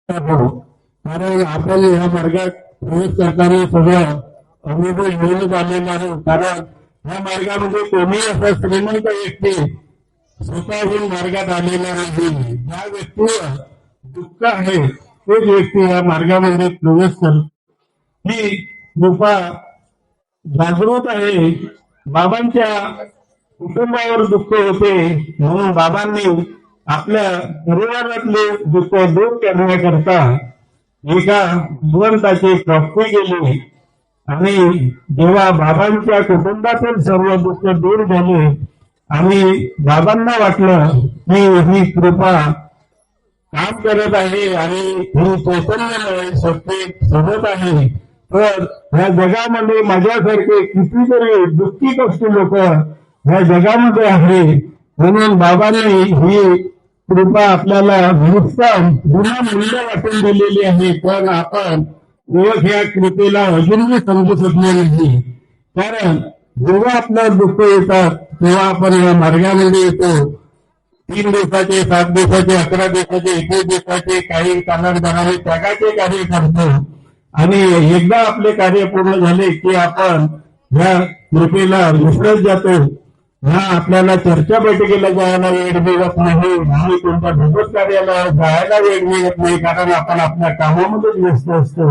कारण आपण या मार्गात प्रवेश करताना सगळं अनुभव घेऊनच आलेला आहे. कारण या मार्गामध्ये कोणी असा श्रीमंत व्यक्ती स्वतःहून मार्गात आलेला नाही. ज्या व्यक्तीवर दुःख आहे तेच व्यक्ती या मार्गामध्ये प्रवेश करतो. ही कृपा जागृत आहे. बाबांच्या कुटुंबावर दुःख होते म्हणून बाबांनी आपल्या परिवारातले दुःख दूर करण्याकरता एका भगवंताची प्राप्ती केली. आणि जेव्हा बाबांच्या कुटुंबातील सर्व दुःख दूर झाले आणि बाबांना वाटलं की ही कृपा काम करत आहे आणि ही चैतन्यमय सत्य सोबत आहे, तर ह्या जगामध्ये माझ्यासारखे कितीतरी दुःखी कष्टी लोक ह्या जगामध्ये आहे. म्हणून बाबांनी ही कृपा आपल्याला नुकसान गुन्हा मूल्य वाटून दिलेली आहे. पण आपण ओळख ह्या कृपेला अजूनही समजू शकले नाही. कारण जेव्हा आपलं दुःख येतात तेव्हा आपण या मार्गामध्ये येतो. 3 दिवसाचे, 7 दिवसाचे, 11 दिवसाचे, 21 दिवसाचे काही कालांतराने त्यागाचे कार्य करतो. आणि एकदा आपले कार्य पूर्ण झाले की आपण ह्या कृपेला विसरत जातो. हा आपल्याला चर्चा बैठकीला जायला वेळ मिळत नाही आणि कोणत्या भगवत कार्याला जायला वेळ मिळत नाही. कारण आपण आपल्या कामामध्येच व्यस्त असतो.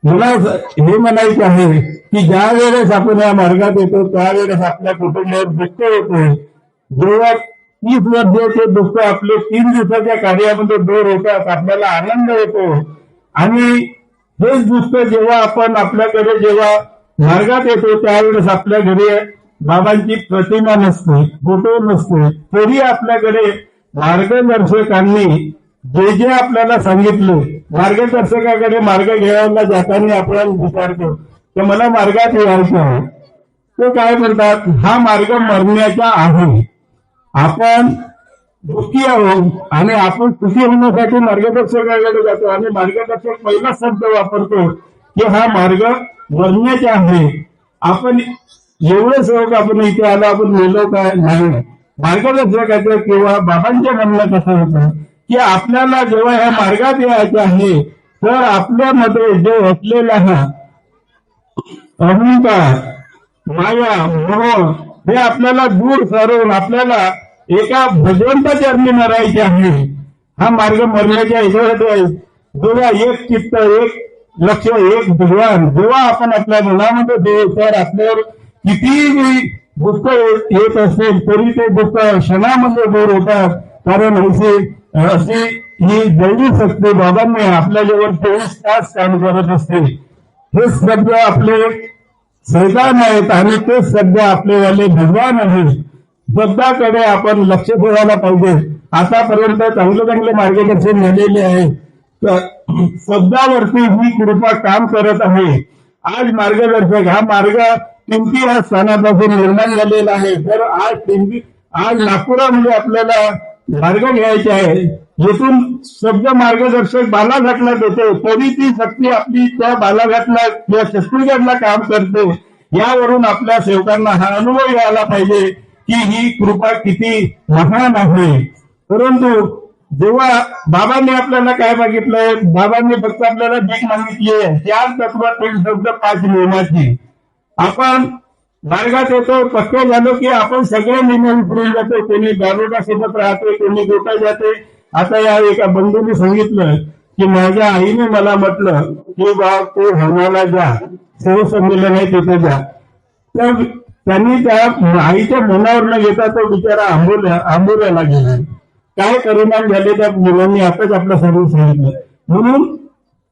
मला हे म्हणायचे आहे की ज्या वेळेस आपण या मार्गात येतो त्यावेळेस आपल्या कुटुंबावर दुःख होते. जेव्हा 30 वर्षाचे दुःख आपले 3 दिवसाच्या कार्यामध्ये दूर होतात, आपल्याला आनंद होतो. आणि हेच दुःख जेव्हा आपण आपल्याकडे जेव्हा मार्गात येतो त्यावेळेस आपल्या घरी बाबांची प्रतिमा नसते, फोटो नसते, तरी आपल्याकडे मार्गदर्शकांनी जे जे आपल्याला सांगितलं, मार्गदर्शकाकडे मार्ग घ्यायला जाताना आपण विचारतो की मला मार्गात यायचं आहे. ते काय म्हणतात, हा मार्ग मरण्याचा आहे. आपण दुःखी आहोत आणि आपण सुखी होण्यासाठी मार्गदर्शकाकडे जातो आणि मार्गदर्शक पहिला शब्द वापरतो की हा मार्ग मरण्याचा आहे. आपण एवढं सहज आपण इथे आलो, आपण मेलो काय नाही. मार्गदर्शकाचं किंवा बाबांच्या म्हणणं कसं होतं की आपल्याला जेव्हा ह्या मार्गात यायचे आहे तर आपल्यामध्ये जो असलेला हा अहंकार, माया, मोह हे आपल्याला दूर सारून आपल्याला एका भगवंताच्या चरणी मरायचे आहे. हा मार्ग मरण्याच्या ह्याच्यासाठी आहे. जेव्हा एक चित्त, एक लक्ष, एक भगवान जेव्हा आपण आपल्या मनामध्ये देऊ तर आपल्यावर कितीही दुःख येत असेल तरी ते दुःख क्षणामध्ये दूर होतात. कारण अशी ही दैवी शक्ती बाबांनी आपल्याजवळ 24 तास काम करत असते. हे शब्द आपले सैतान आहेत आणि तेच शब्द आपलेवाले भगवान आहेत. शब्दाकडे आपण लक्ष ठेवायला पाहिजे. आतापर्यंत चांगले चांगले मार्गदर्शन झालेले आहे. शब्दावरती ही कृपा काम करत आहे. आज मार्गदर्शक हा मार्ग पिंपी या स्थानापासून निर्माण झालेला आहे. तर आज नागपुरामध्ये आपल्याला मार्ग घ्यायचे आहे. येथून शब्द मार्गदर्शक बालाघाटला देतो तरी ती शक्ती आपली त्या बालाघाटला किंवा छत्तीसगडला काम करते. यावरून आपल्या सेवकांना हा अनुभव यायला पाहिजे की ही कृपा किती महान आहे. परंतु जेव्हा बाबांनी आपल्याला काय मागितलंय, बाबांनी फक्त आपल्याला भीक मागितली आहे. 4 तत्वातील शब्द 5 नियमाची. आपण मार्गात येतो, पक्के झालो की आपण सगळे नियम विसरून जातो. कोणी दारोडा सोबत राहते, कोणी गोटा जाते. आता या एका बंधूंनी सांगितलं की माझ्या आईने मला म्हटलं की बा तू हरणाला जा, सेवसंमेलन आहे तिथे जा. तर त्यांनी त्या आईच्या मनावर न घेता तो बिचारा आंबोल्याला गेला. काय परिणाम झाले त्या मुलांनी आताच आपल्या समोर सांगितलं. म्हणून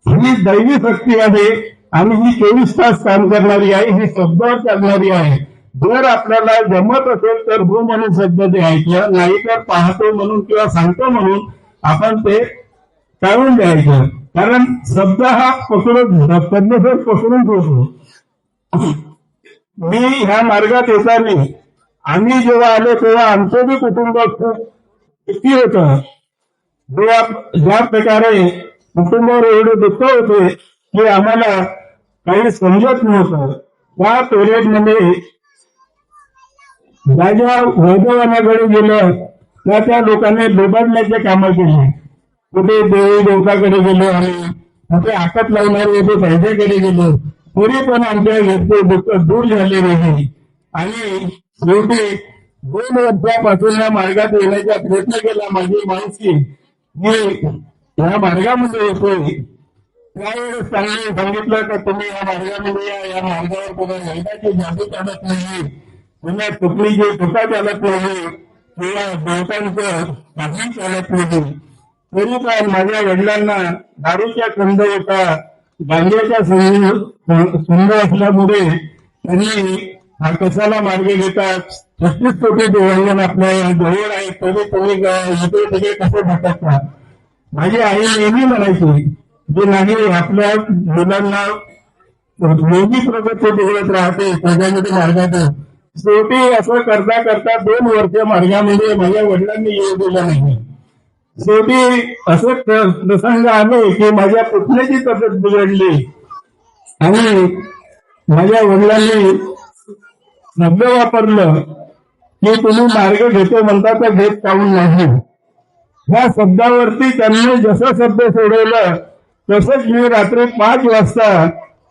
ही दैवी शक्ती आहे आणि ही 24 तास काम करणारी आहे, ही शब्दावर चालणारी आहे. जर आपल्याला जमत असेल तर हो म्हणून शब्द द्यायचं, नाही तर पाहतो म्हणून किंवा सांगतो म्हणून आपण ते टाळून द्यायचं. कारण शब्द हा पकडून होतो. मी ह्या मार्गात येताना आम्ही जेव्हा आलो तेव्हा आमचं बी कुटुंब खूप दुःखी होतं. ज्या प्रकारे कुटुंबावर एवढे दुःख होते की आम्हाला काही समजत नव्हतं. त्या पिरियडमध्ये ज्या वैभवानाकडे गेलं त्या लोकांनी लुबाडण्याचे कामं केली. कुठे देवी देवताकडे गेलो आम्ही, कुठे आकत लावणारे होते त्यांच्याकडे गेलो, तरी पण आमच्या घरचे दुःख दूर झाले नाही. आणि शेवटी 2 वर्षापासून या मार्गात येण्याचा प्रयत्न केला. माझी माणसी मी या मार्गामध्ये येतोय, त्यावेळेस त्यांनी सांगितलं की तुम्ही या मार्गामध्ये या मार्गावर पुन्हा वैदाची जादू चालत नाही, पुन्हा तुकडीची तुका चालत नाही किंवा देवतांचं साधन चालत नाही. तरी पण माझ्या वडिलांना दारूच्या छंद होता, गांजाचा छंद असल्यामुळे त्यांनी हा कशाला मार्ग घेतात, 36 कोटी देवांगण आपल्या जवळ आहे, तरी तुम्ही इथे तिथे कसे भटकता. माझी आई नेहमी म्हणायची जे नाही आपल्या मुलांना नेहमी प्रगती बघत राहते त्याच्यामध्ये मार्गात. शेवटी असं करता करता 2 वर्ष मार्गामध्ये माझ्या वडिलांनी येऊ दिलं नाही. शेवटी असं प्रसंग आले की माझ्या पुतण्याची तब्येत बिघडली आणि माझ्या वडिलांनी शब्द वापरलं की तुम्ही मार्ग घेतो म्हणता तर घेत काढून नाही. ह्या शब्दावरती त्यांनी जसं शब्द सोडवलं तसंच मी रात्री 5 वाजता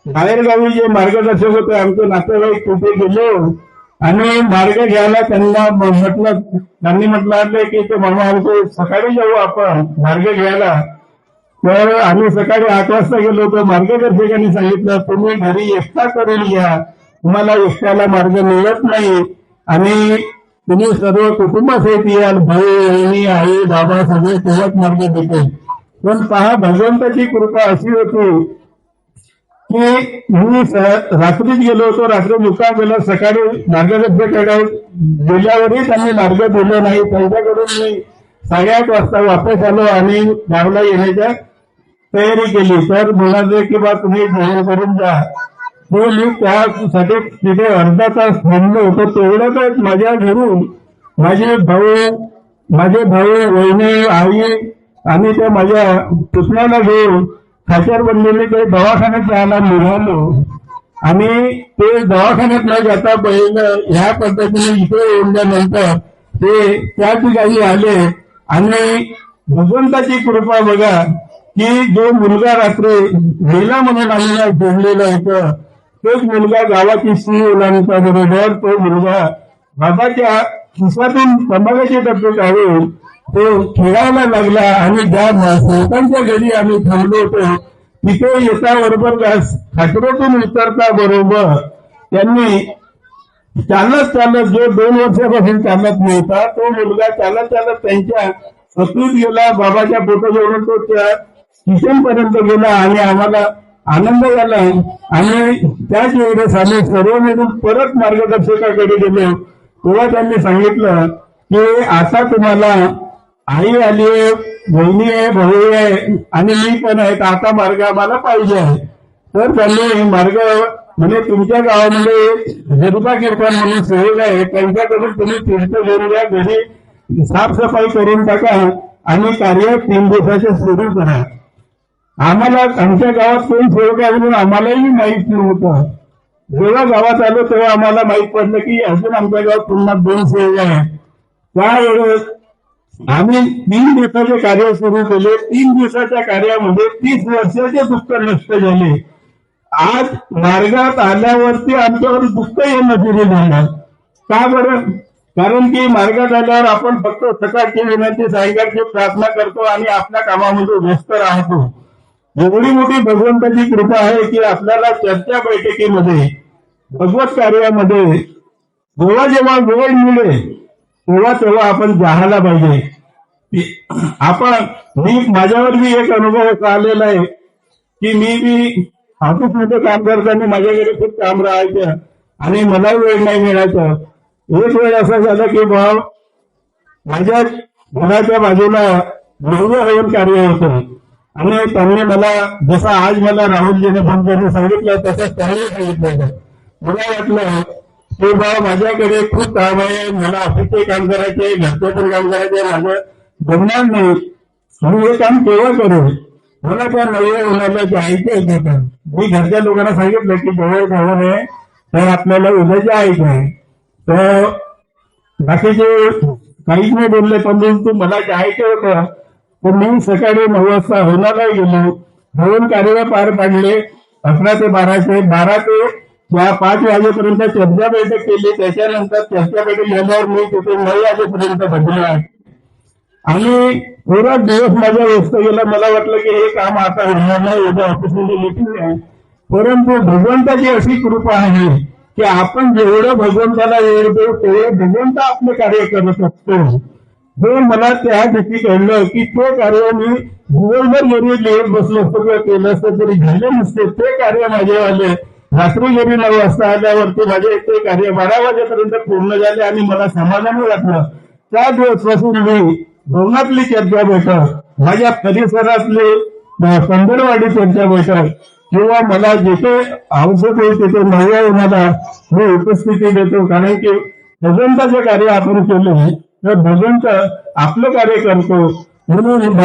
बाहेरगावी जे मार्गदर्शक होते आमचे नातेवाईक तिथे गेलो आणि मार्ग घ्यायला त्यांनी म्हटलं की ते मामा आमचे सकाळी जाऊ आपण मार्ग घ्यायला. तर आम्ही सकाळी 8 वाजता गेलो होतो. मार्गदर्शकांनी सांगितलं तुम्ही घरी एकटा करून घ्या, तुम्हाला एकट्याला मार्ग मिळत नाही आणि तुम्ही सर्व कुटुंबासहित याल, भाऊ बहिणी आई बाबा सगळे तेव्हाच मार्ग देते. पण पहा भगवंताची कृपा अशी होती की मी रात्रीच गेलो होतो, रात्री मुक्काम केला, सकाळी मार्गदर्शकाकडे गेल्यावरही त्यांनी मार्ग दिलं नाही. त्यांच्याकडून मी 8:30 वाजता वापस आलो आणि गावला येण्याच्या तयारी केली. तर म्हणाले की बा तुम्ही जेवण करून जा. तो मी त्यासाठी तिथे अर्धा तास थांबलो होतो. तेवढ्यातच माझ्या घरून माझे भाऊ वहिनी आई आणि त्या माझ्या पुतण्याला घेऊन खाचर बनलेले ते दवाखान्यात जायला निघालो आणि ते दवाखान्यात न जाता पहिलं ह्या पद्धतीने इथे येऊनल्यानंतर ते त्या ठिकाणी आले आणि भगवंताची कृपा बघा की जो मुलगा रात्री गेला म्हणून आम्हाला जोडलेला होतं तोच मुलगा गावाची स्त्री ओलांच्याबरोबर तो मुलगा बाबाच्या खिशातून तंबाखूचे डबे काढून तो खेळायला लागला आणि ज्या सेवकांच्या घरी आम्ही थांबलो होतो तिथे येता बरोबर खाचरातून उतरता बरोबर त्यांनी चालत जो 2 वर्षापासून चालत नव्हता तो मुलगा चालत त्यांच्या सतूत गेला. बाबाच्या फोटोजवळून तो त्या स्टेशनपर्यंत गेला आणि आम्हाला आनंद झाला आणि त्याच वेळेस आम्ही सर्व मिळून परत मार्गदर्शकाकडे गेलो. तेव्हा त्यांनी सांगितलं की आता तुम्हाला आई आली आहे, बहिणी आहे, भाऊ आहे आणि मी पण आहे, आता मार्ग आम्हाला पाहिजे आहे. तर त्यांनी मार्ग म्हणजे तुमच्या गावामध्ये हेरुबा किर्तन म्हणून सेवक आहे त्यांच्याकडून तुम्ही तीर्थ घेऊन घ्या, घरी साफसफाई करून टाका आणि कार्य 3 दिवसाचे सुरू करा. आम्हाला आमच्या गावात कोण सेवक आहे म्हणून आम्हालाही माहित नव्हतं. जेव्हा गावात आलो तेव्हा आम्हाला माहित पडलं की अजून आमच्या गावात पुन्हा 2 सेवक आहेत. त्यावेळेस आम्ही 3 दिवसाचे कार्य सुरू केले. 3 दिवसाच्या कार्यामध्ये 30 वर्षाचे दुःख नष्ट झाले. आज मार्गात आल्यावरती आमच्यावर दुःख येणं सुरू झालं. का बरं? कारण की मार्गात आल्यावर आपण फक्त सकाळची विनंती सायंकाळची प्रार्थना करतो आणि आपल्या कामामध्ये व्यस्त राहतो. एवढी मोठी भगवंताची कृपा आहे की आपल्याला चर्चा बैठकीमध्ये भगवत कार्यामध्ये जेव्हा वेळ मिळेल तेव्हा आपण जायला पाहिजे. माझ्यावर बी एक अनुभव आलेला आहे की मी बी ऑफिसमध्ये काम करताना माझ्याकडे खूप काम राहायचं आणि मला वेळ नाही मिळायचं. एक वेळ असं झालं की भाऊ माझ्या घराच्या बाजूला गृह हवन कार्य होतं आणि त्यांनी मला जसं आज मला राहुलजीने फोन करून सांगितलं तसंच त्यांनी सांगितलं. मला वाटलं की भाऊ माझ्याकडे खूप काम आहे, मला ऑफिसचे काम करायचे, घरचे पण काम करायचे, माझं जमणार नाही, मी हे काम केव्हा करू. मला त्या नव्या उन्हाळ्याला जायचं होतं. मी घरच्या लोकांना सांगितलं की जवळ भवन आहे तर आपल्याला उद्या जायचं आहे. तर बाकीचे काहीच नाही बोलले, पण तू मला जायचं होतं तर मी सकाळी 9 वाजता होणारा गेलो, 2 कार्य पार पाडले, 11 ते 12 ते 5 वाजेपर्यंत चर्चा बैठक केली. त्याच्यानंतर चर्चा बैठक झाल्यावर मी तिथे 9 वाजेपर्यंत बसलो आणि थोडा दिवस माझा व्यस्त गेला. मला वाटलं की हे काम आता होणार नाही, उद्या ऑफिसमध्ये मीटिंग आहे. परंतु भगवंताची अशी कृपा आहे की आपण जेवढं भगवंताला वेळ देऊ तेवढं भगवंत आपलं कार्य करत असतो. हे मला त्या दिवशी कळलं की ते कार्य मी दिवसभर जरी लिहित बसलो असतो किंवा केलं असतं तरी झाले नसते. ते कार्य माझेवाले रात्री जरी 9 वाजता आल्यावरती माझे ते कार्य 12 वाजेपर्यंत पूर्ण झाले आणि मला समाधान वाटलं. त्या दिवसपासून मी भवनातली चर्चा बैठक, माझ्या परिसरातली संदरवाडी चर्चा बैठक किंवा मला जिथे आवश्यक होईल तिथे नव्या मला मी उपस्थिती देतो. कारण की भगवंताचे कार्य आपण केले तर भगवंत आपलं कार्य करतो. म्हणून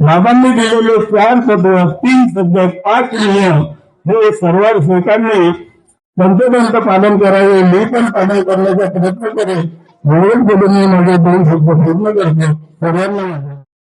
बाबांनी दिलेले 4 तत्व, 3 तत्व, 5 नियम हे सर्व लोकांनी तंतोतंत पालन करावे. मी पण पालन करण्याचा प्रयत्न करेन. म्हणून बोलून मी माझे 2 शब्द पूर्ण करतो. सर्वांना